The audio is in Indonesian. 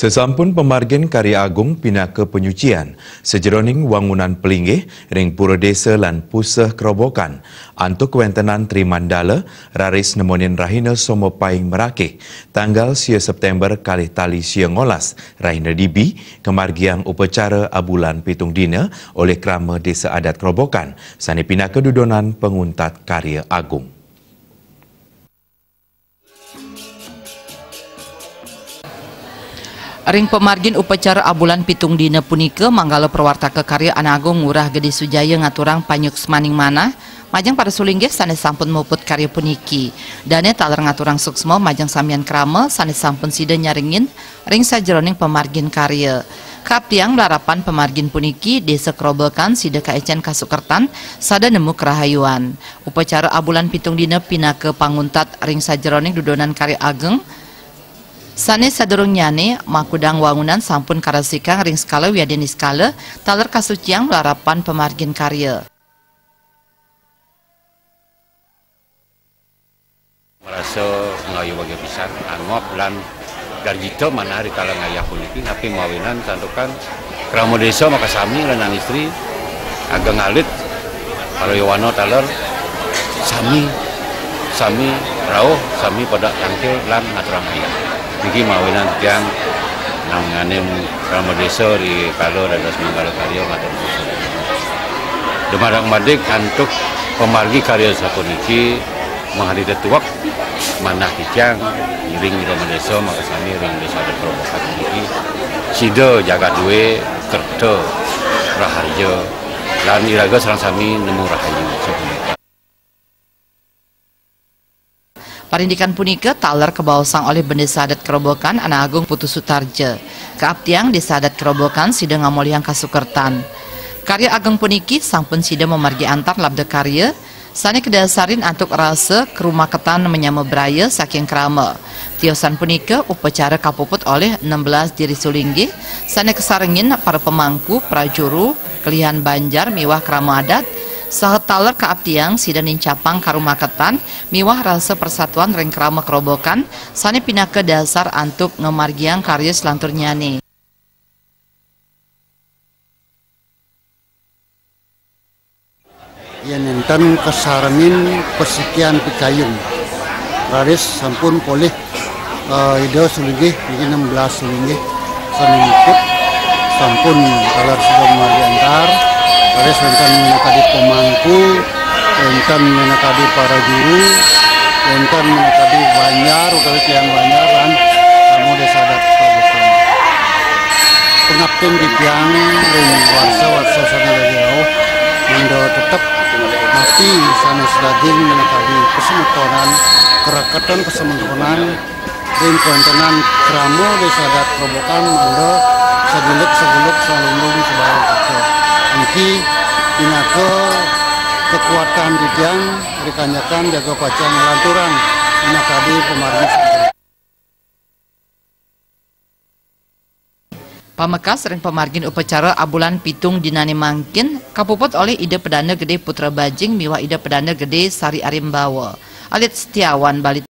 Sesampun pemargin karya agung pinaka penyucian, sejeroning wangunan pelinggih, ring pura desa lan puseh kerobokan, antuk kewentenan Trimandala, raris nemonin rahina somo paing merakih, tanggal 10 September kali tali siang ngolas, rahina dibi, kemargiang upacara abulan pitung dina oleh krama desa adat kerobokan, sani pinaka dudonan penguntat karya agung. Ring pemargin upacara abulan pitung dina punika manggala perwartaka karya Anagung Ngurah Gede Sujaya ngaturang panyuk semaning manah majang para sulinggih sanes sampun muput karya puniki dane taler ngaturang suksma majang samian krama sanes sampun sida nyaringin ring sajeroning pemargin karya kaptiang melarapan pemargin puniki desa kerobokan sida kaecen kasukertan sada nemu kerahayuan upacara abulan pitung dina pinaka panguntat ring sajeroning dudonan karya ageng sanes sadurung nyane makudang wangunan sampun karasikang ring skala wiadeni skala taler kasuciang melarapan pemargin karya. Merasa ngayu bagi pisan angop lan darjito mana hari kala ngayah puniki tapi mawinan santukan kramo desa maka sami lan istri agak ngalit kalau yowano taler sami rauh sami pada tangkil lan ngaturang ayah. Niki mawinan tiang nanganem krama desa di Kalo dan Manggala karya ngatur susun. Demarang madik antuk pemargi karya sapuniki menghadiri tuak manah kijang ring di krama desa maka sami ring desa adat kerobokan niki sida jaga duwe kerto raharja lan iraga sareng sami nemu rahayu sapunika. Parindikan punika taler kebaosang oleh Bendesa Adat Kerobokan Anagung Putu Sutarja. Kaaptiang Desa Adat Kerobokan sida ngamoliang kasukertan. Karya ageng puniki sampun sida memargi antar labda karya sane kedasarin antuk rasa kerumah ketan menyama braya saking krama. Tiosan punika upacara kapuput oleh 16 diri sulinggih sane kesarengin para pemangku prajuru kelihan banjar miwah krama adat sahat taler kaaptiang sida nincapang karumah ketan miwah rasa persatuan ring krama kerobokan sane pinaka dasar antuk ngemargiang karya selantur nyane. Yang nenten kesarengin persekian pikayun raris sampun polih ide sulinggih ini 16 sulinggih saningkut sampun taler sudah margiantar raris wenten menakadi pemangku wenten menakadi para juru wenten menakadi banjar utawi tiyang banjar lan kamu desa adat kerobokan pengabten di tiang ring warsa sanadaya mando tetap mati sanes daging menakadi kesemutonan kerakatan kesemutonan ring kontenan kramo desa adat kerobokan mando segeluk salungung sebarang kata niki pinaka kekuatan di tiang dikanyakan jaga pacang lanturan menakadi pemargi. Pamekas ring pemargin upacara abulan pitung dinani mangkin kapuput oleh Ida Pedana Gede Putra Bajing miwah Ida Pedana Gede Sari Arimbawa. Alit Setiawan Bali